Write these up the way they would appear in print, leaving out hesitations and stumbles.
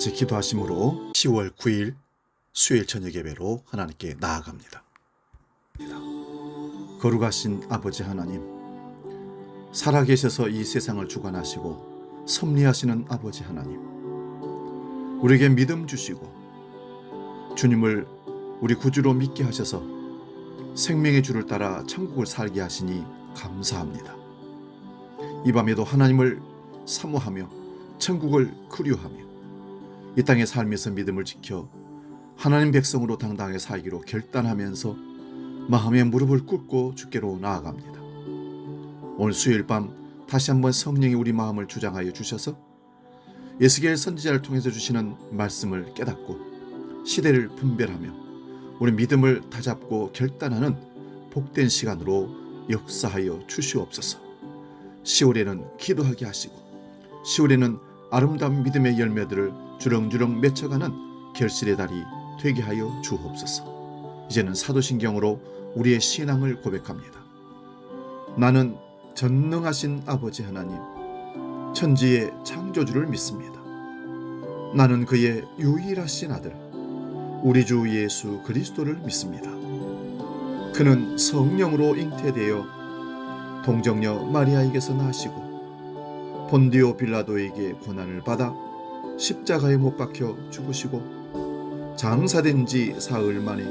같이 기도하심으로 10월 9일 수요일 저녁 예배로 하나님께 나아갑니다. 거룩하신 아버지 하나님, 살아계셔서 이 세상을 주관하시고 섭리하시는 아버지 하나님, 우리에게 믿음 주시고 주님을 우리 구주로 믿게 하셔서 생명의 주를 따라 천국을 살게 하시니 감사합니다. 이 밤에도 하나님을 사모하며 천국을 그리워하며 이 땅의 삶에서 믿음을 지켜 하나님 백성으로 당당하게 살기로 결단하면서 마음의 무릎을 꿇고 주께로 나아갑니다. 오늘 수요일 밤 다시 한번 성령이 우리 마음을 주장하여 주셔서 에스겔 선지자를 통해서 주시는 말씀을 깨닫고 시대를 분별하며 우리 믿음을 다잡고 결단하는 복된 시간으로 역사하여 주시옵소서. 10월에는 기도하게 하시고 10월에는 아름다운 믿음의 열매들을 주렁주렁 맺혀가는 결실의 달이 되게 하여 주옵소서. 이제는 사도신경으로 우리의 신앙을 고백합니다. 나는 전능하신 아버지 하나님, 천지의 창조주를 믿습니다. 나는 그의 유일하신 아들 우리 주 예수 그리스도를 믿습니다. 그는 성령으로 잉태되어 동정녀 마리아에게서 나시고 본디오 빌라도에게 고난을 받아 십자가에 못 박혀 죽으시고 장사된 지 사흘 만에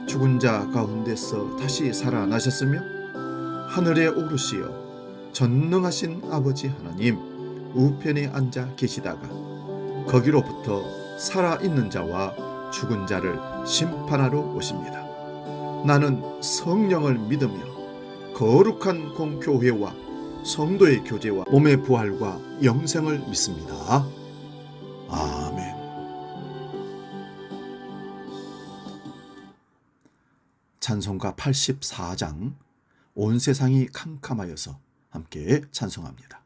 죽은 자 가운데서 다시 살아나셨으며 하늘에 오르시어 전능하신 아버지 하나님 우편에 앉아 계시다가 거기로부터 살아있는 자와 죽은 자를 심판하러 오십니다. 나는 성령을 믿으며 거룩한 공교회와 성도의 교제와 몸의 부활과 영생을 믿습니다. 아멘. 찬송가 84장 온 세상이 캄캄하여서 함께 찬송합니다.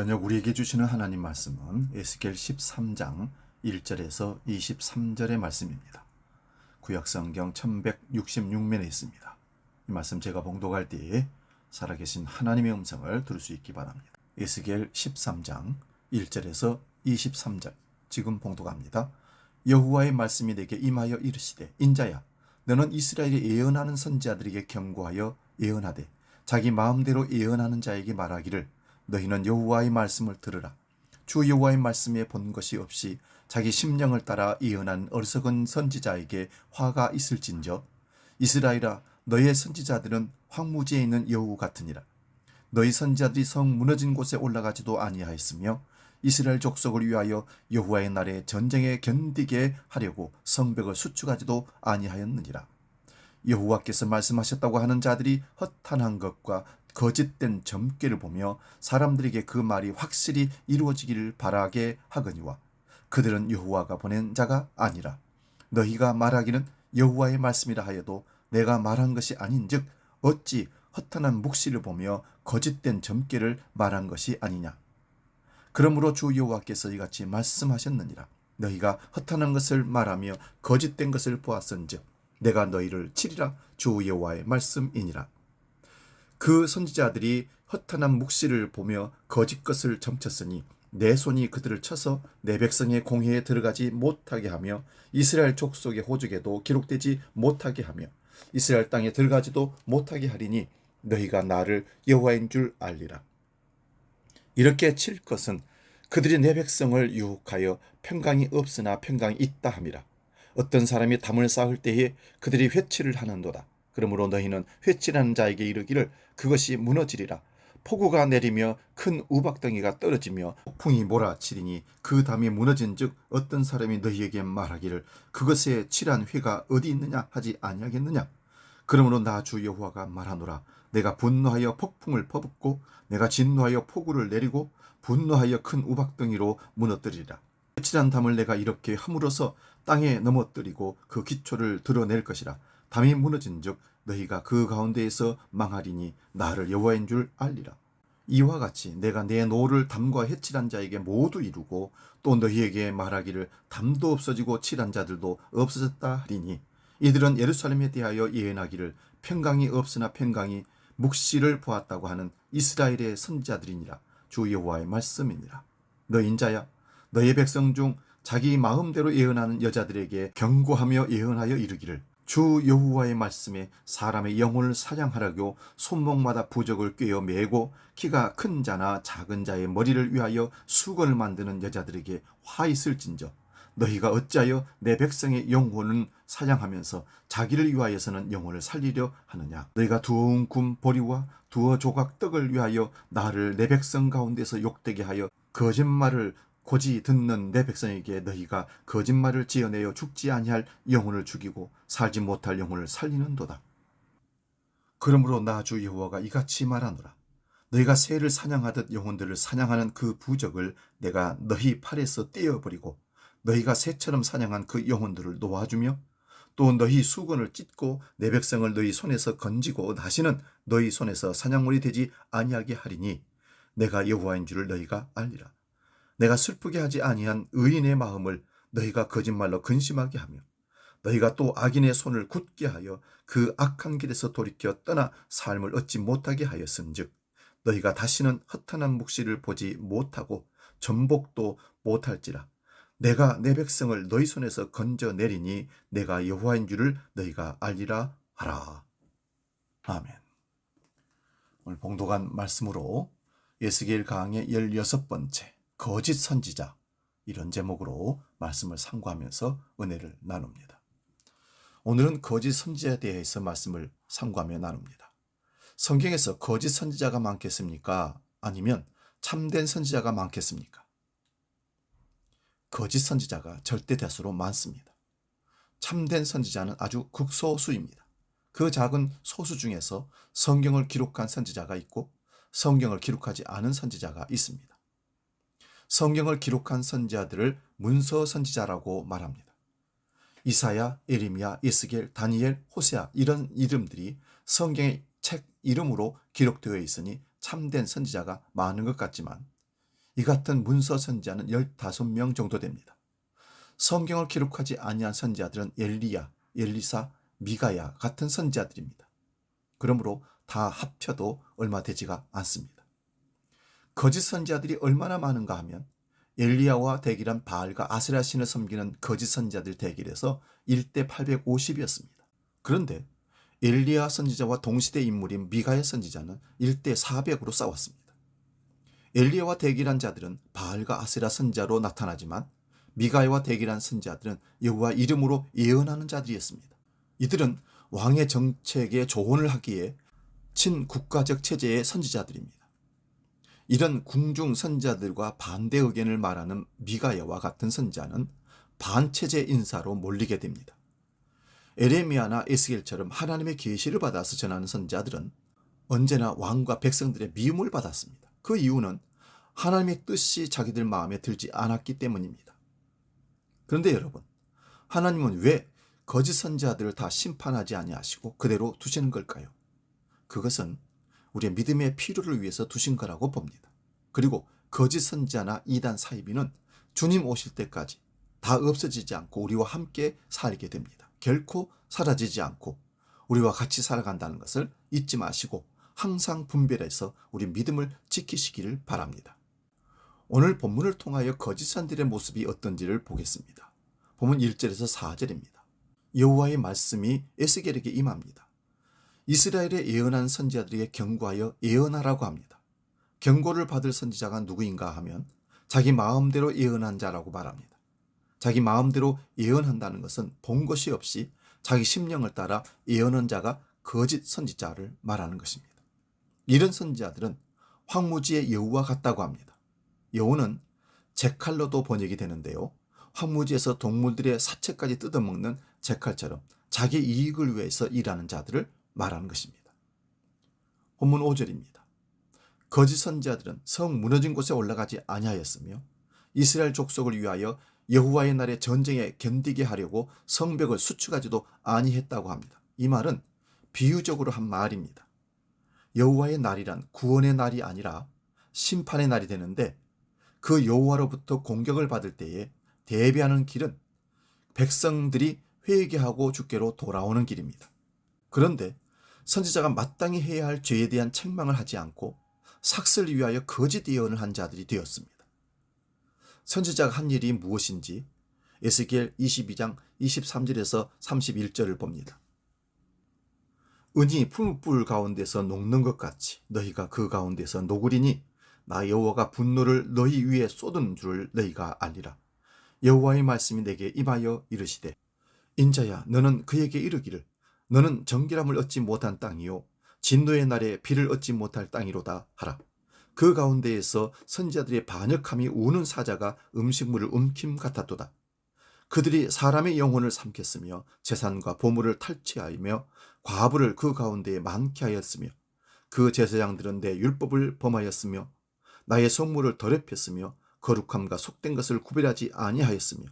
저녁 우리에게 주시는 하나님 말씀은 에스겔 13장 1절에서 23절의 말씀입니다. 구약성경 1166면에 있습니다. 이 말씀 제가 봉독할 때에 살아계신 하나님의 음성을 들을 수 있기 바랍니다. 에스겔 13장 1절에서 23절 지금 봉독합니다. 여호와의 말씀이 내게 임하여 이르시되 인자야 너는 이스라엘에 예언하는 선지자들에게 경고하여 예언하되 자기 마음대로 예언하는 자에게 말하기를 너희는 여호와의 말씀을 들으라. 주 여호와의 말씀에 본 것이 없이 자기 심령을 따라 예언한 어리석은 선지자에게 화가 있을진저 이스라엘아 너의 선지자들은 황무지에 있는 여우 같으니라. 너희 선지자들이 성 무너진 곳에 올라가지도 아니하였으며 이스라엘 족속을 위하여 여호와의 날에 전쟁에 견디게 하려고 성벽을 수축하지도 아니하였느니라. 여호와께서 말씀하셨다고 하는 자들이 허탄한 것과 거짓된 점괘를 보며 사람들에게 그 말이 확실히 이루어지기를 바라게 하거니와 그들은 여호와가 보낸 자가 아니라 너희가 말하기는 여호와의 말씀이라 하여도 내가 말한 것이 아닌즉 어찌 허탄한 묵시를 보며 거짓된 점괘를 말한 것이 아니냐. 그러므로 주 여호와께서 이같이 말씀하셨느니라. 너희가 허탄한 것을 말하며 거짓된 것을 보았은즉 내가 너희를 치리라. 주 여호와의 말씀이니라. 그 선지자들이 허탄한 묵시를 보며 거짓 것을 점쳤으니 내 손이 그들을 쳐서 내 백성의 공회에 들어가지 못하게 하며 이스라엘 족속의 호적에도 기록되지 못하게 하며 이스라엘 땅에 들어가지도 못하게 하리니 너희가 나를 여호와인 줄 알리라. 이렇게 칠 것은 그들이 내 백성을 유혹하여 평강이 없으나 평강이 있다 함이라. 어떤 사람이 담을 쌓을 때에 그들이 회치를 하는도다. 그러므로 너희는 회치라는 자에게 이르기를 그것이 무너지리라. 폭우가 내리며 큰 우박덩이가 떨어지며 폭풍이 몰아치리니 그 담이 무너진 즉 어떤 사람이 너희에게 말하기를 그것에 칠한 회가 어디 있느냐 하지 아니하겠느냐. 그러므로 나 주 여호와가 말하노라. 내가 분노하여 폭풍을 퍼붓고 내가 진노하여 폭우를 내리고 분노하여 큰 우박덩이로 무너뜨리리라. 회칠한 담을 내가 이렇게 함으로써 땅에 넘어뜨리고 그 기초를 드러낼 것이라. 담이 무너진즉 너희가 그 가운데에서 망하리니 나를 여호와인 줄 알리라. 이와 같이 내가 내 노를 담과 해칠한 자에게 모두 이루고 또 너희에게 말하기를 담도 없어지고 칠한 자들도 없어졌다 하리니 이들은 예루살렘에 대하여 예언하기를 평강이 없으나 평강이 묵시를 보았다고 하는 이스라엘의 선지자들이니라. 주 여호와의 말씀이니라. 너 인자야 너의 백성 중 자기 마음대로 예언하는 여자들에게 경고하며 예언하여 이르기를 주 여호와의 말씀에 사람의 영혼을 사냥하라고 손목마다 부적을 꿰어 매고 키가 큰 자나 작은 자의 머리를 위하여 수건을 만드는 여자들에게 화 있을진저 너희가 어찌하여 내 백성의 영혼을 사냥하면서 자기를 위하여서는 영혼을 살리려 하느냐. 너희가 두어 굼 보리와 두어 조각 떡을 위하여 나를 내 백성 가운데서 욕되게 하여 거짓말을 고지 듣는 내 백성에게 너희가 거짓말을 지어내어 죽지 아니할 영혼을 죽이고 살지 못할 영혼을 살리는도다. 그러므로 나 주 여호와가 이같이 말하노라. 너희가 새를 사냥하듯 영혼들을 사냥하는 그 부적을 내가 너희 팔에서 떼어버리고 너희가 새처럼 사냥한 그 영혼들을 놓아주며 또 너희 수건을 찢고 내 백성을 너희 손에서 건지고 다시는 너희 손에서 사냥물이 되지 아니하게 하리니 내가 여호와인 줄을 너희가 알리라. 내가 슬프게 하지 아니한 의인의 마음을 너희가 거짓말로 근심하게 하며 너희가 또 악인의 손을 굳게 하여 그 악한 길에서 돌이켜 떠나 삶을 얻지 못하게 하였은즉 너희가 다시는 허탄한 묵시를 보지 못하고 전복도 못할지라. 내가 내 백성을 너희 손에서 건져내리니 내가 여호와인 줄을 너희가 알리라 하라. 아멘. 오늘 봉독한 말씀으로 에스겔 강의 16번째 거짓 선지자 이런 제목으로 말씀을 상고하면서 은혜를 나눕니다. 오늘은 거짓 선지자에 대해서 말씀을 상고하며 나눕니다. 성경에서 거짓 선지자가 많겠습니까? 아니면 참된 선지자가 많겠습니까? 거짓 선지자가 절대 다수로 많습니다. 참된 선지자는 아주 극소수입니다. 그 작은 소수 중에서 성경을 기록한 선지자가 있고 성경을 기록하지 않은 선지자가 있습니다. 성경을 기록한 선지자들을 문서 선지자라고 말합니다. 이사야, 예레미야, 에스겔, 다니엘, 호세아 이런 이름들이 성경의 책 이름으로 기록되어 있으니 참된 선지자가 많은 것 같지만 이 같은 문서 선지자는 15명 정도 됩니다. 성경을 기록하지 아니한 선지자들은 엘리야, 엘리사, 미가야 같은 선지자들입니다. 그러므로 다 합쳐도 얼마 되지가 않습니다. 거짓 선지자들이 얼마나 많은가 하면 엘리야와 대기란 바알과 아세라 신을 섬기는 거짓 선지자들 대결에서 1대 850이었습니다. 그런데 엘리야 선지자와 동시대 인물인 미가야 선지자는 1대 400으로 싸웠습니다. 엘리야와 대기란 자들은 바알과 아세라 선지자로 나타나지만 미가야와 대기란 선지자들은 여호와 이름으로 예언하는 자들이었습니다. 이들은 왕의 정책에 조언을 하기에 친국가적 체제의 선지자들입니다. 이런 궁중 선지자들과 반대 의견을 말하는 미가야와 같은 선지자는 반체제 인사로 몰리게 됩니다. 에레미야나 에스겔처럼 하나님의 계시를 받아서 전하는 선지자들은 언제나 왕과 백성들의 미움을 받았습니다. 그 이유는 하나님의 뜻이 자기들 마음에 들지 않았기 때문입니다. 그런데 여러분, 하나님은 왜 거짓 선지자들을 다 심판하지 아니하시고 그대로 두시는 걸까요? 그것은 우리의 믿음의 필요를 위해서 두신 거라고 봅니다. 그리고 거짓 선지자나 이단 사이비는 주님 오실 때까지 다 없어지지 않고 우리와 함께 살게 됩니다. 결코 사라지지 않고 우리와 같이 살아간다는 것을 잊지 마시고 항상 분별해서 우리 믿음을 지키시기를 바랍니다. 오늘 본문을 통하여 거짓 선지자들의 모습이 어떤지를 보겠습니다. 본문 1절에서 4절입니다. 여호와의 말씀이 에스겔에게 임합니다. 이스라엘에 예언한 선지자들에게 경고하여 예언하라고 합니다. 경고를 받을 선지자가 누구인가 하면 자기 마음대로 예언한 자라고 말합니다. 자기 마음대로 예언한다는 것은 본 것이 없이 자기 심령을 따라 예언한 자가 거짓 선지자를 말하는 것입니다. 이런 선지자들은 황무지의 여우와 같다고 합니다. 여우는 제칼로도 번역이 되는데요. 황무지에서 동물들의 사체까지 뜯어먹는 제칼처럼 자기 이익을 위해서 일하는 자들을 말하는 것입니다. 본문 5절입니다. 거짓 선지자들은 성 무너진 곳에 올라가지 아니하였으며 이스라엘 족속을 위하여 여호와의 날에 전쟁에 견디게 하려고 성벽을 수축하지도 아니했다고 합니다. 이 말은 비유적으로 한 말입니다. 여호와의 날이란 구원의 날이 아니라 심판의 날이 되는데 그 여호와로부터 공격을 받을 때에 대비하는 길은 백성들이 회개하고 주께로 돌아오는 길입니다. 그런데 선지자가 마땅히 해야 할 죄에 대한 책망을 하지 않고 삭슬을 위하여 거짓 예언을 한 자들이 되었습니다. 선지자가 한 일이 무엇인지 에스겔 22장 23절에서 31절을 봅니다. 은이 풀무불 가운데서 녹는 것 같이 너희가 그 가운데서 녹으리니 나 여호와가 분노를 너희 위에 쏟은 줄을 너희가 알리라. 여호와의 말씀이 내게 임하여 이르시되 인자야 너는 그에게 이르기를 너는 정결함을 얻지 못한 땅이요 진노의 날에 비를 얻지 못할 땅이로다 하라. 그 가운데에서 선지자들의 반역함이 우는 사자가 음식물을 움킴 같았도다. 그들이 사람의 영혼을 삼켰으며 재산과 보물을 탈취하며 과부를 그 가운데에 많게 하였으며 그 제사장들은 내 율법을 범하였으며 나의 성물을 더럽혔으며 거룩함과 속된 것을 구별하지 아니하였으며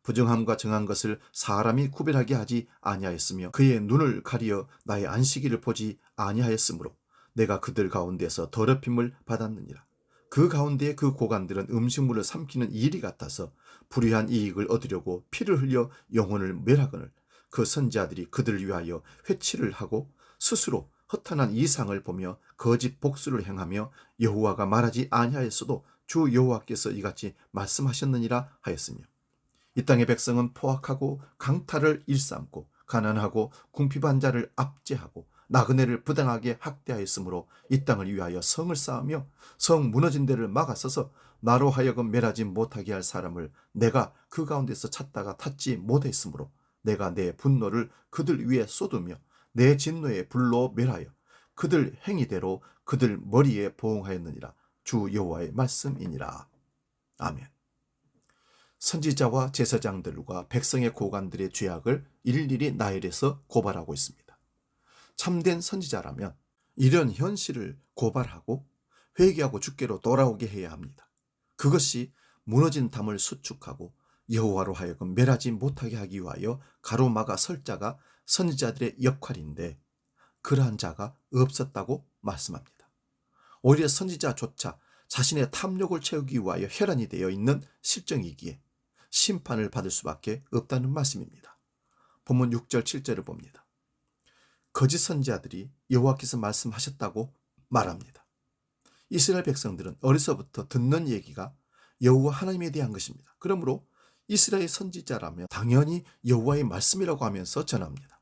부정함과 정한 것을 사람이 구별하게 하지 아니하였으며 그의 눈을 가리어 나의 안식일을 보지 아니하였으므로 내가 그들 가운데서 더럽힘을 받았느니라. 그 가운데 그 고관들은 음식물을 삼키는 일이 같아서 불의한 이익을 얻으려고 피를 흘려 영혼을 멸하거늘 그 선지자들이 그들을 위하여 회치를 하고 스스로 허탄한 이상을 보며 거짓 복수를 행하며 여호와가 말하지 아니하였어도 주 여호와께서 이같이 말씀하셨느니라 하였으며 이 땅의 백성은 포악하고 강탈을 일삼고 가난하고 궁핍한 자를 압제하고 나그네를 부당하게 학대하였으므로 이 땅을 위하여 성을 쌓으며 성 무너진 데를 막아서서 나로 하여금 멸하지 못하게 할 사람을 내가 그 가운데서 찾다가 찾지 못했으므로 내가 내 분노를 그들 위에 쏟으며 내 진노의 불로 멸하여 그들 행위대로 그들 머리에 보응하였느니라. 주 여호와의 말씀이니라. 아멘. 선지자와 제사장들과 백성의 고관들의 죄악을 일일이 나열해서 고발하고 있습니다. 참된 선지자라면 이런 현실을 고발하고 회개하고 주께로 돌아오게 해야 합니다. 그것이 무너진 담을 수축하고 여호와로 하여금 멸하지 못하게 하기 위하여 가로막아 설 자가 선지자들의 역할인데 그러한 자가 없었다고 말씀합니다. 오히려 선지자조차 자신의 탐욕을 채우기 위하여 혈안이 되어 있는 실정이기에 심판을 받을 수밖에 없다는 말씀입니다. 본문 6절 7절을 봅니다. 거짓 선지자들이 여호와께서 말씀하셨다고 말합니다. 이스라엘 백성들은 어려서부터 듣는 얘기가 여호와 하나님에 대한 것입니다. 그러므로 이스라엘 선지자라면 당연히 여호와의 말씀이라고 하면서 전합니다.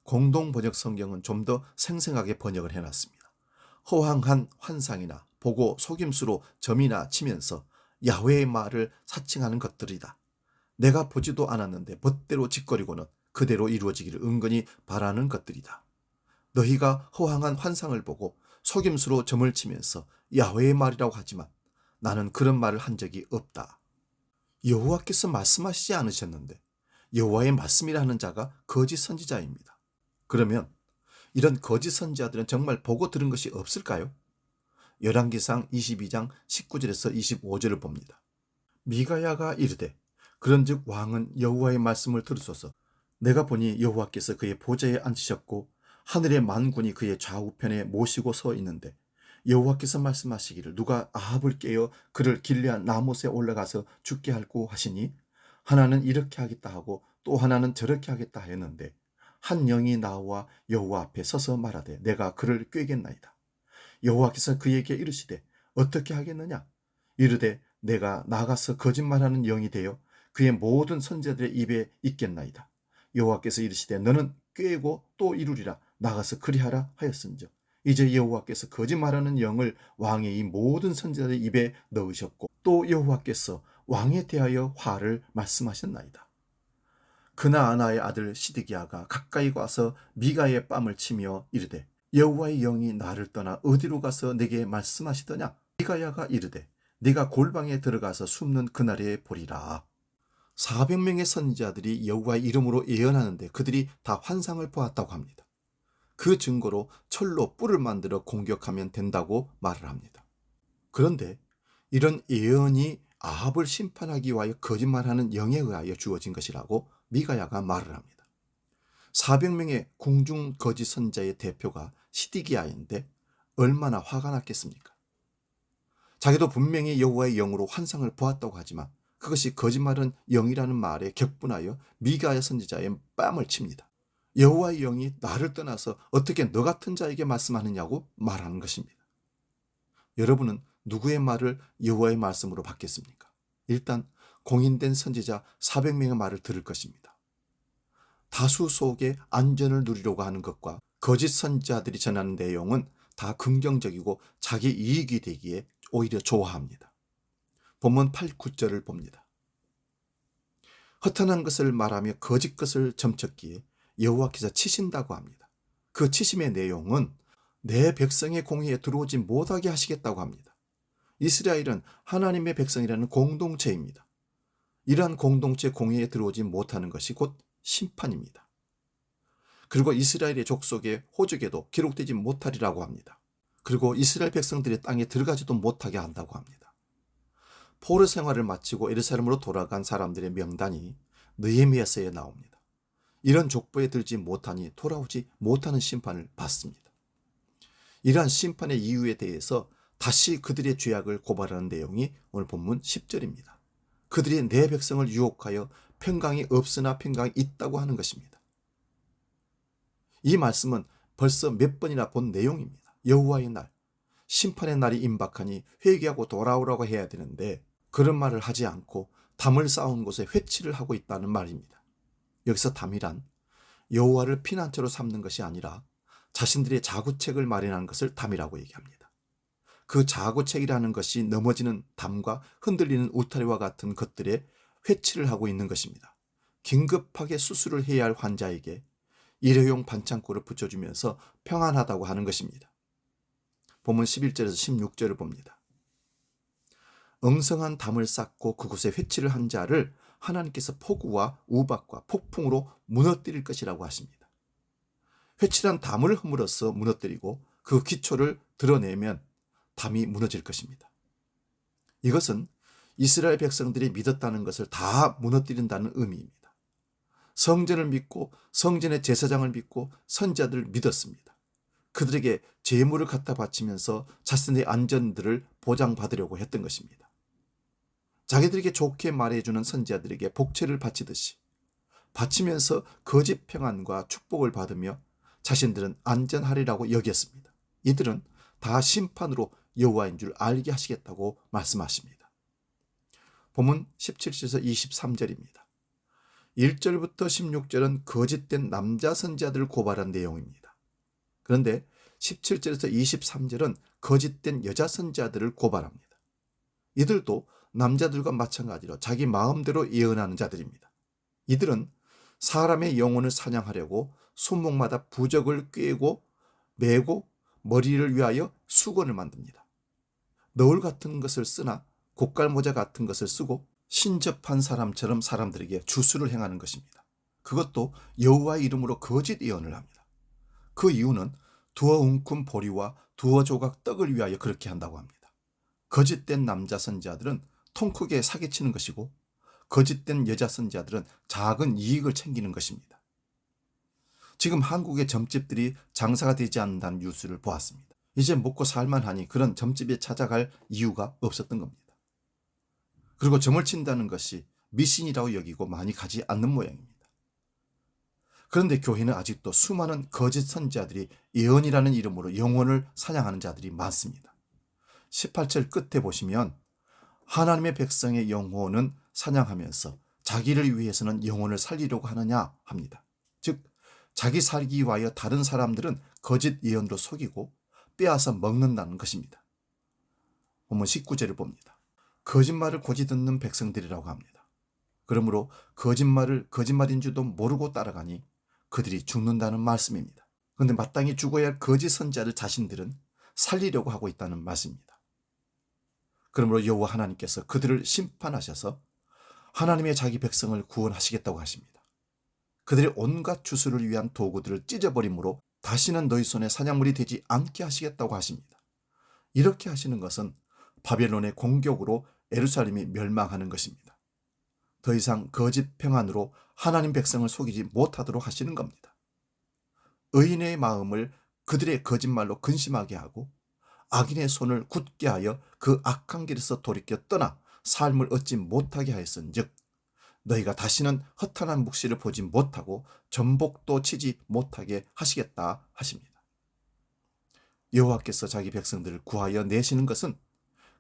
공동 번역 성경은 좀 더 생생하게 번역을 해놨습니다. 허황한 환상이나 보고 속임수로 점이나 치면서 야훼의 말을 사칭하는 것들이다. 내가 보지도 않았는데 멋대로 짓거리고는 그대로 이루어지기를 은근히 바라는 것들이다. 너희가 허황한 환상을 보고 속임수로 점을 치면서 야훼의 말이라고 하지만 나는 그런 말을 한 적이 없다. 여호와께서 말씀하시지 않으셨는데 여호와의 말씀이라 하는 자가 거짓 선지자입니다. 그러면 이런 거짓 선지자들은 정말 보고 들은 것이 없을까요? 열왕기상 22장 19절에서 25절을 봅니다. 미가야가 이르되 그런즉 왕은 여호와의 말씀을 들으소서. 내가 보니 여호와께서 그의 보좌에 앉으셨고 하늘의 만군이 그의 좌우편에 모시고 서 있는데 여호와께서 말씀하시기를 누가 아합을 깨어 그를 길르앗 라못에 올라가서 죽게 할고 하시니 하나는 이렇게 하겠다 하고 또 하나는 저렇게 하겠다 하였는데 한 영이 나와 여호와 앞에 서서 말하되 내가 그를 꾀겠나이다. 여호와께서 그에게 이르시되 어떻게 하겠느냐? 이르되 내가 나가서 거짓말하는 영이 되어 그의 모든 선지자들의 입에 있겠나이다. 여호와께서 이르시되 너는 꾀고 또 이루리라. 나가서 그리하라 하였은즉 이제 여호와께서 거짓말하는 영을 왕의 이 모든 선지자들의 입에 넣으셨고 또 여호와께서 왕에 대하여 화를 말씀하셨나이다. 그나아나의 아들 시드기야가 가까이 와서 미가의 뺨을 치며 이르되 여호와의 영이 나를 떠나 어디로 가서 내게 말씀하시더냐? 미가야가 이르되 네가 골방에 들어가서 숨는 그날에 보리라. 400명의 선지자들이 여호와의 이름으로 예언하는데 그들이 다 환상을 보았다고 합니다. 그 증거로 철로 뿔을 만들어 공격하면 된다고 말을 합니다. 그런데 이런 예언이 아합을 심판하기 위하여 거짓말하는 영에 의하여 주어진 것이라고 미가야가 말을 합니다. 400명의 궁중 거짓 선지자의 대표가 시드기야인데 얼마나 화가 났겠습니까? 자기도 분명히 여호와의 영으로 환상을 보았다고 하지만 그것이 거짓말은 영이라는 말에 격분하여 미가야 선지자의 뺨을 칩니다. 여호와의 영이 나를 떠나서 어떻게 너 같은 자에게 말씀하느냐고 말하는 것입니다. 여러분은 누구의 말을 여호와의 말씀으로 받겠습니까? 일단 공인된 선지자 400명의 말을 들을 것입니다. 다수 속에 안전을 누리려고 하는 것과 거짓 선지자들이 전하는 내용은 다 긍정적이고 자기 이익이 되기에 오히려 좋아합니다. 본문 8, 9절을 봅니다. 허탄한 것을 말하며 거짓 것을 점쳤기에 여호와께서 치신다고 합니다. 그 치심의 내용은 내 백성의 공의에 들어오지 못하게 하시겠다고 합니다. 이스라엘은 하나님의 백성이라는 공동체입니다. 이러한 공동체 공의에 들어오지 못하는 것이 곧 심판입니다. 그리고 이스라엘의 족속의 호적에도 기록되지 못하리라고 합니다. 그리고 이스라엘 백성들의 땅에 들어가지도 못하게 한다고 합니다. 포로 생활을 마치고 예루살렘으로 돌아간 사람들의 명단이 느헤미야서에 나옵니다. 이런 족보에 들지 못하니 돌아오지 못하는 심판을 받습니다. 이러한 심판의 이유에 대해서 다시 그들의 죄악을 고발하는 내용이 오늘 본문 10절입니다. 그들이 내 백성을 유혹하여 평강이 없으나 평강이 있다고 하는 것입니다. 이 말씀은 벌써 몇 번이나 본 내용입니다. 여호와의 날, 심판의 날이 임박하니 회개하고 돌아오라고 해야 되는데 그런 말을 하지 않고 담을 쌓은 곳에 회치를 하고 있다는 말입니다. 여기서 담이란 여호와를 피난처로 삼는 것이 아니라 자신들의 자구책을 마련하는 것을 담이라고 얘기합니다. 그 자구책이라는 것이 넘어지는 담과 흔들리는 울타리와 같은 것들에 회치를 하고 있는 것입니다. 긴급하게 수술을 해야 할 환자에게 일회용 반창고를 붙여주면서 평안하다고 하는 것입니다. 본문 11절에서 16절을 봅니다. 엉성한 담을 쌓고 그곳에 회치를 한 자를 하나님께서 폭우와 우박과 폭풍으로 무너뜨릴 것이라고 하십니다. 회칠한 담을 허물어서 무너뜨리고 그 기초를 드러내면 담이 무너질 것입니다. 이것은 이스라엘 백성들이 믿었다는 것을 다 무너뜨린다는 의미입니다. 성전을 믿고 성전의 제사장을 믿고 선지자들을 믿었습니다. 그들에게 재물을 갖다 바치면서 자신의 안전들을 보장받으려고 했던 것입니다. 자기들에게 좋게 말해주는 선지자들에게 복채를 바치듯이 바치면서 거짓 평안과 축복을 받으며 자신들은 안전하리라고 여겼습니다. 이들은 다 심판으로 여호와인 줄 알게 하시겠다고 말씀하십니다. 본문 17절에서 23절입니다. 1절부터 16절은 거짓된 남자 선지자들을 고발한 내용입니다. 그런데 17절에서 23절은 거짓된 여자 선지자들을 고발합니다. 이들도 남자들과 마찬가지로 자기 마음대로 예언하는 자들입니다. 이들은 사람의 영혼을 사냥하려고 손목마다 부적을 꿰고 매고 머리를 위하여 수건을 만듭니다. 너울 같은 것을 쓰나 고깔모자 같은 것을 쓰고 신접한 사람처럼 사람들에게 주수를 행하는 것입니다. 그것도 여호와의 이름으로 거짓 예언을 합니다. 그 이유는 두어 웅큼 보리와 두어 조각 떡을 위하여 그렇게 한다고 합니다. 거짓된 남자 선지자들은 통 크게 사기치는 것이고 거짓된 여자 선지자들은 작은 이익을 챙기는 것입니다. 지금 한국의 점집들이 장사가 되지 않는다는 뉴스를 보았습니다. 이제 먹고 살만하니 그런 점집에 찾아갈 이유가 없었던 겁니다. 그리고 점을 친다는 것이 미신이라고 여기고 많이 가지 않는 모양입니다. 그런데 교회는 아직도 수많은 거짓 선지자들이 예언이라는 이름으로 영혼을 사냥하는 자들이 많습니다. 18절 끝에 보시면 하나님의 백성의 영혼은 사냥하면서 자기를 위해서는 영혼을 살리려고 하느냐 합니다. 즉 자기 살기 위하여 다른 사람들은 거짓 예언으로 속이고 빼앗아 먹는다는 것입니다. 본문 19절을 봅니다. 거짓말을 고지 듣는 백성들이라고 합니다. 그러므로 거짓말인 줄도 모르고 따라가니 그들이 죽는다는 말씀입니다. 그런데 마땅히 죽어야 할 거짓 선지자를 자신들은 살리려고 하고 있다는 말씀입니다. 그러므로 여호와 하나님께서 그들을 심판하셔서 하나님의 자기 백성을 구원하시겠다고 하십니다. 그들의 온갖 주수를 위한 도구들을 찢어버림으로 다시는 너희 손에 사냥물이 되지 않게 하시겠다고 하십니다. 이렇게 하시는 것은 바벨론의 공격으로 예루살렘이 멸망하는 것입니다. 더 이상 거짓 평안으로 하나님 백성을 속이지 못하도록 하시는 겁니다. 의인의 마음을 그들의 거짓말로 근심하게 하고 악인의 손을 굳게 하여 그 악한 길에서 돌이켜 떠나 삶을 얻지 못하게 하였은즉 너희가 다시는 허탄한 묵시를 보지 못하고 전복도 치지 못하게 하시겠다 하십니다. 여호와께서 자기 백성들을 구하여 내시는 것은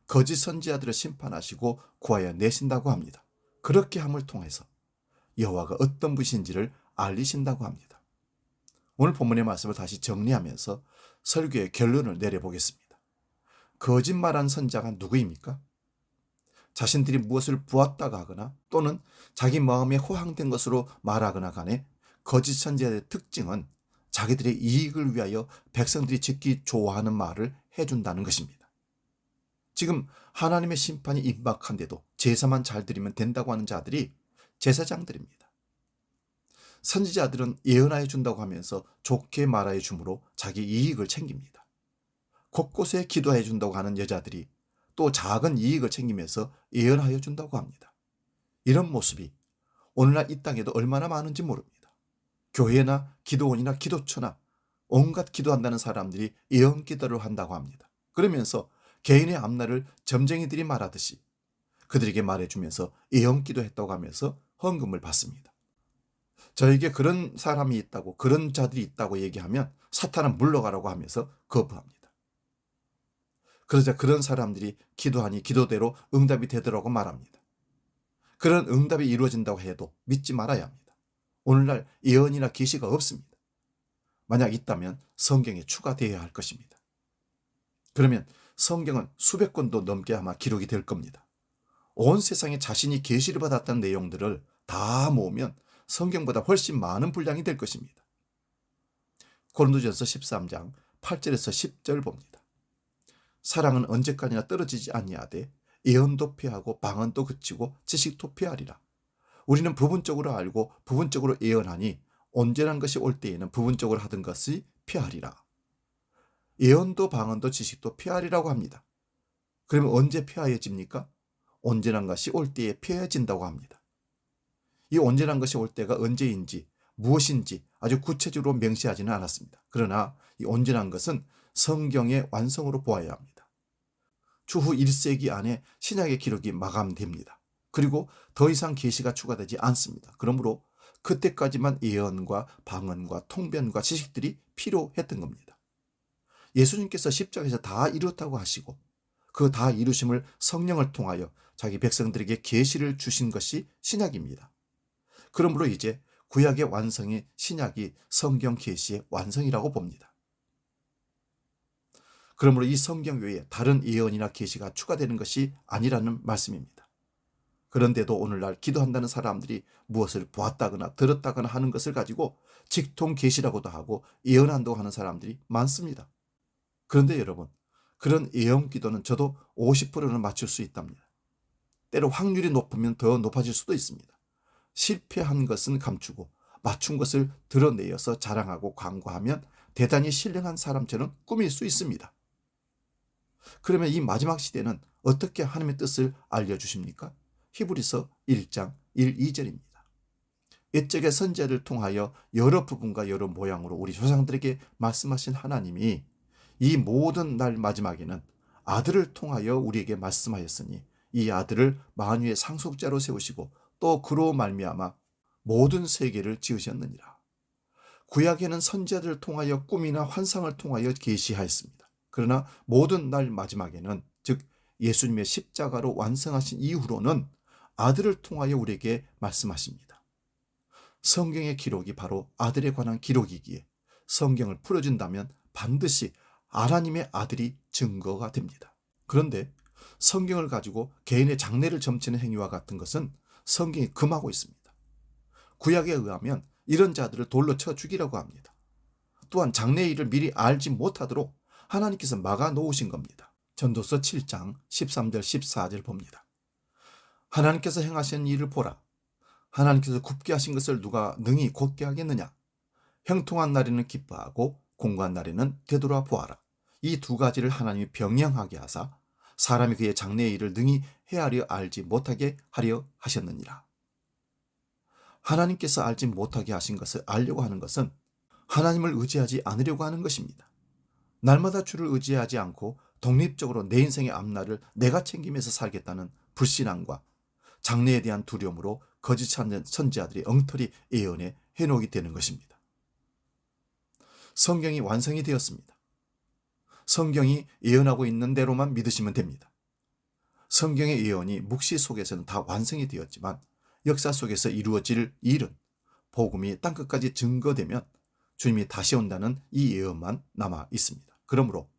거짓 선지자들을 심판하시고 구하여 내신다고 합니다. 그렇게 함을 통해서 여호와가 어떤 분이신지를 알리신다고 합니다. 오늘 본문의 말씀을 다시 정리하면서 설교의 결론을 내려보겠습니다. 거짓말한 선지자가 누구입니까? 자신들이 무엇을 보았다가 하거나 또는 자기 마음에 호황된 것으로 말하거나 간에 거짓 선지자의 특징은 자기들의 이익을 위하여 백성들이 듣기 좋아하는 말을 해준다는 것입니다. 지금 하나님의 심판이 임박한데도 제사만 잘 드리면 된다고 하는 자들이 제사장들입니다. 선지자들은 예언하여 준다고 하면서 좋게 말하여 주므로 자기 이익을 챙깁니다. 곳곳에 기도해 준다고 하는 여자들이 또 작은 이익을 챙기면서 예언하여 준다고 합니다. 이런 모습이 오늘날 이 땅에도 얼마나 많은지 모릅니다. 교회나 기도원이나 기도처나 온갖 기도한다는 사람들이 예언 기도를 한다고 합니다. 그러면서 개인의 앞날을 점쟁이들이 말하듯이 그들에게 말해주면서 예언 기도했다고 하면서 헌금을 받습니다. 저에게 그런 사람이 있다고 그런 자들이 있다고 얘기하면 사탄은 물러가라고 하면서 거부합니다. 그러자 그런 사람들이 기도하니 기도대로 응답이 되더라고 말합니다. 그런 응답이 이루어진다고 해도 믿지 말아야 합니다. 오늘날 예언이나 계시가 없습니다. 만약 있다면 성경에 추가되어야 할 것입니다. 그러면 성경은 수백 권도 넘게 아마 기록이 될 겁니다. 온 세상에 자신이 계시를 받았다는 내용들을 다 모으면 성경보다 훨씬 많은 분량이 될 것입니다. 고린도전서 13장 8절에서 10절 봅니다. 사랑은 언제까지나 떨어지지 아니하되 예언도 피하고 방언도 그치고 지식도 피하리라. 우리는 부분적으로 알고 부분적으로 예언하니 온전한 것이 올 때에는 부분적으로 하던 것이 피하리라. 예언도 방언도 지식도 피하리라고 합니다. 그러면 언제 피하여집니까? 온전한 것이 올 때에 피하여진다고 합니다. 이 온전한 것이 올 때가 언제인지 무엇인지 아주 구체적으로 명시하지는 않았습니다. 그러나 이 온전한 것은 성경의 완성으로 보아야 합니다. 추후 1세기 안에 신약의 기록이 마감됩니다. 그리고 더 이상 계시가 추가되지 않습니다. 그러므로 그때까지만 예언과 방언과 통변과 지식들이 필요했던 겁니다. 예수님께서 십자가에서 다 이뤘다고 하시고 그 다 이루심을 성령을 통하여 자기 백성들에게 계시를 주신 것이 신약입니다. 그러므로 이제 구약의 완성이 신약이 성경 계시의 완성이라고 봅니다. 그러므로 이 성경 외에 다른 예언이나 계시가 추가되는 것이 아니라는 말씀입니다. 그런데도 오늘날 기도한다는 사람들이 무엇을 보았다거나 들었다거나 하는 것을 가지고 직통 계시라고도 하고 예언한다고 하는 사람들이 많습니다. 그런데 여러분, 그런 예언 기도는 저도 50%는 맞출 수 있답니다. 때로 확률이 높으면 더 높아질 수도 있습니다. 실패한 것은 감추고 맞춘 것을 드러내어서 자랑하고 광고하면 대단히 신령한 사람처럼 꾸밀 수 있습니다. 그러면 이 마지막 시대는 어떻게 하나님의 뜻을 알려주십니까? 히브리서 1장 1, 2절입니다. 옛적의 선지자를 통하여 여러 부분과 여러 모양으로 우리 조상들에게 말씀하신 하나님이 이 모든 날 마지막에는 아들을 통하여 우리에게 말씀하였으니 이 아들을 만유의 상속자로 세우시고 또 그로 말미암아 모든 세계를 지으셨느니라. 구약에는 선지자들을 통하여 꿈이나 환상을 통하여 계시하였습니다. 그러나 모든 날 마지막에는 즉 예수님의 십자가로 완성하신 이후로는 아들을 통하여 우리에게 말씀하십니다. 성경의 기록이 바로 아들에 관한 기록이기에 성경을 풀어준다면 반드시 하나님의 아들이 증거가 됩니다. 그런데 성경을 가지고 개인의 장래를 점치는 행위와 같은 것은 성경이 금하고 있습니다. 구약에 의하면 이런 자들을 돌로 쳐 죽이라고 합니다. 또한 장래의 일을 미리 알지 못하도록 하나님께서 막아 놓으신 겁니다. 전도서 7장 13절 14절 봅니다. 하나님께서 행하신 일을 보라. 하나님께서 굽게 하신 것을 누가 능히 곧게 하겠느냐. 형통한 날에는 기뻐하고 공고한 날에는 되돌아 보아라. 이 두 가지를 하나님이 병량하게 하사 사람이 그의 장래의 일을 능히 헤아려 알지 못하게 하려 하셨느니라. 하나님께서 알지 못하게 하신 것을 알려고 하는 것은 하나님을 의지하지 않으려고 하는 것입니다. 날마다 주를 의지하지 않고 독립적으로 내 인생의 앞날을 내가 챙기면서 살겠다는 불신앙과 장래에 대한 두려움으로 거짓 선지자들이 엉터리 예언에 해놓게 되는 것입니다. 성경이 완성이 되었습니다. 성경이 예언하고 있는 대로만 믿으시면 됩니다. 성경의 예언이 묵시 속에서는 다 완성이 되었지만 역사 속에서 이루어질 일은 복음이 땅끝까지 증거되면 주님이 다시 온다는 이 예언만 남아 있습니다. 그러므로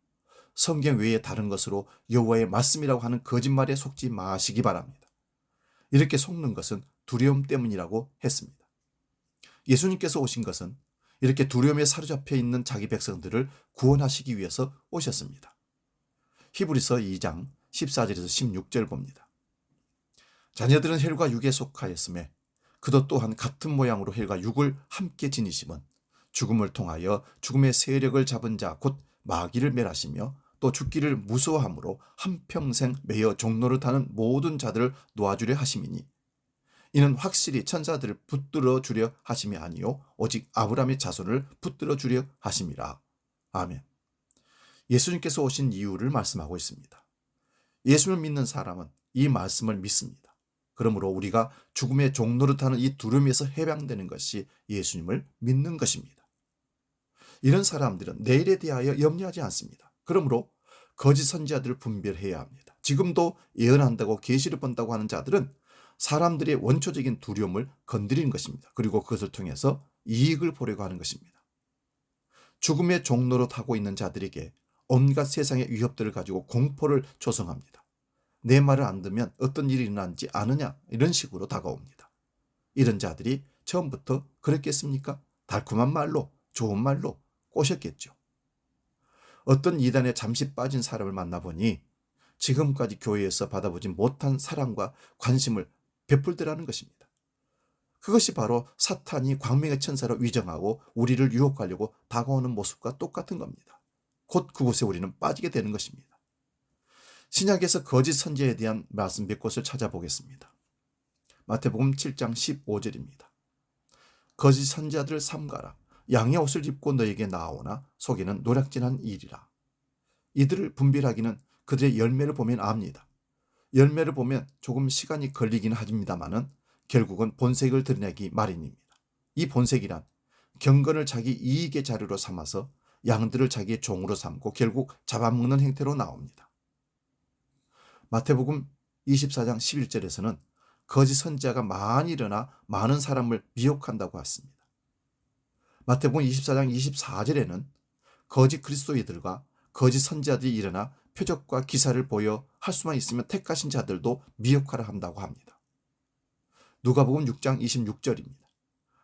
성경 외에 다른 것으로 여호와의 말씀이라고 하는 거짓말에 속지 마시기 바랍니다. 이렇게 속는 것은 두려움 때문이라고 했습니다. 예수님께서 오신 것은 이렇게 두려움에 사로잡혀 있는 자기 백성들을 구원하시기 위해서 오셨습니다. 히브리서 2장 14절에서 16절 봅니다. 자녀들은 혈과 육에 속하였음에 그도 또한 같은 모양으로 혈과 육을 함께 지니심은 죽음을 통하여 죽음의 세력을 잡은 자 곧 마귀를 멸하시며 또 죽기를 무서워함으로 한평생 매여 종노릇하는 모든 자들을 놓아주려 하심이니 이는 확실히 천사들을 붙들어 주려 하심이 아니요 오직 아브라함의 자손을 붙들어 주려 하심이라. 아멘. 예수님께서 오신 이유를 말씀하고 있습니다. 예수를 믿는 사람은 이 말씀을 믿습니다. 그러므로 우리가 죽음의 종노릇하는 이 두려움에서 해방되는 것이 예수님을 믿는 것입니다. 이런 사람들은 내일에 대하여 염려하지 않습니다. 그러므로 거짓 선지자들을 분별해야 합니다. 지금도 예언한다고 계시를 본다고 하는 자들은 사람들의 원초적인 두려움을 건드리는 것입니다. 그리고 그것을 통해서 이익을 보려고 하는 것입니다. 죽음의 종노릇하고 있는 자들에게 온갖 세상의 위협들을 가지고 공포를 조성합니다. 내 말을 안 듣면 어떤 일이 일어나지 않으냐 이런 식으로 다가옵니다. 이런 자들이 처음부터 그랬겠습니까? 달콤한 말로 좋은 말로 꼬셨겠죠. 어떤 이단에 잠시 빠진 사람을 만나보니 지금까지 교회에서 받아보지 못한 사랑과 관심을 베풀더라는 것입니다. 그것이 바로 사탄이 광명의 천사로 위정하고 우리를 유혹하려고 다가오는 모습과 똑같은 겁니다. 곧 그곳에 우리는 빠지게 되는 것입니다. 신약에서 거짓 선지자에 대한 말씀 몇 곳을 찾아보겠습니다. 마태복음 7장 15절입니다. 거짓 선지자들을 삼가라. 양의 옷을 입고 너에게 나오나 속에는 노략질한 일이라. 이들을 분별하기는 그들의 열매를 보면 압니다. 열매를 보면 조금 시간이 걸리긴 합니다마는 결국은 본색을 드러내기 마련입니다. 이 본색이란 경건을 자기 이익의 자료로 삼아서 양들을 자기의 종으로 삼고 결국 잡아먹는 행태로 나옵니다. 마태복음 24장 11절에서는 거짓 선지자가 많이 일어나 많은 사람을 미혹한다고 했습니다. 마태복음 24장 24절에는 거짓 그리스도인들과 거짓 선지자들이 일어나 표적과 기사를 보여 할 수만 있으면 택하신 자들도 미혹하려 한다고 합니다. 누가복음 6장 26절입니다.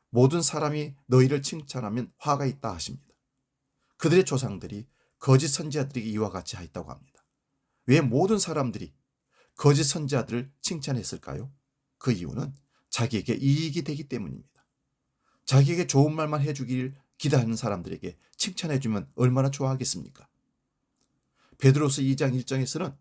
모든 사람이 너희를 칭찬하면 화가 있다 하십니다. 그들의 조상들이 거짓 선지자들에게 이와 같이 하였다고 합니다. 왜 모든 사람들이 거짓 선지자들을 칭찬했을까요? 그 이유는 자기에게 이익이 되기 때문입니다. 자기에게 좋은 말만 해주길 기대하는 사람들에게 칭찬해주면 얼마나 좋아하겠습니까? 베드로서 2장 1장에서는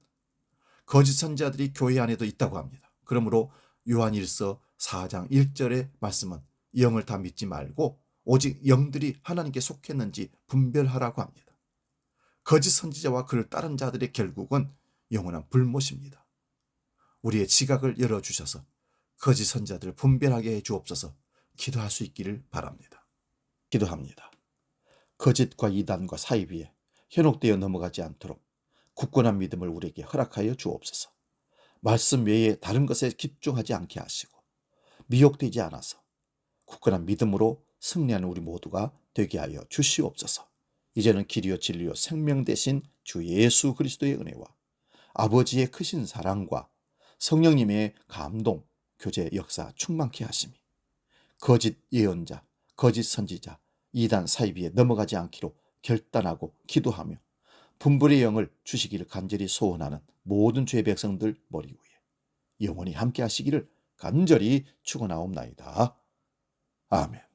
거짓 선지자들이 교회 안에도 있다고 합니다. 그러므로 요한일서 4장 1절의 말씀은 영을 다 믿지 말고 오직 영들이 하나님께 속했는지 분별하라고 합니다. 거짓 선지자와 그를 따른 자들의 결국은 영원한 불못입니다. 우리의 지각을 열어주셔서 거짓 선지자들을 분별하게 해 주옵소서. 기도할 수 있기를 바랍니다. 기도합니다. 거짓과 이단과 사이비에 현혹되어 넘어가지 않도록 굳건한 믿음을 우리에게 허락하여 주옵소서. 말씀 외에 다른 것에 집중하지 않게 하시고 미혹되지 않아서 굳건한 믿음으로 승리하는 우리 모두가 되게 하여 주시옵소서. 이제는 길이요 진리요 생명 되신 주 예수 그리스도의 은혜와 아버지의 크신 사랑과 성령님의 감동, 교제 역사 충만케 하심이 거짓 예언자, 거짓 선지자, 이단 사이비에 넘어가지 않기로 결단하고 기도하며 분불의 영을 주시기를 간절히 소원하는 모든 주의 백성들 머리 위에 영원히 함께 하시기를 간절히 축원하옵나이다. 아멘.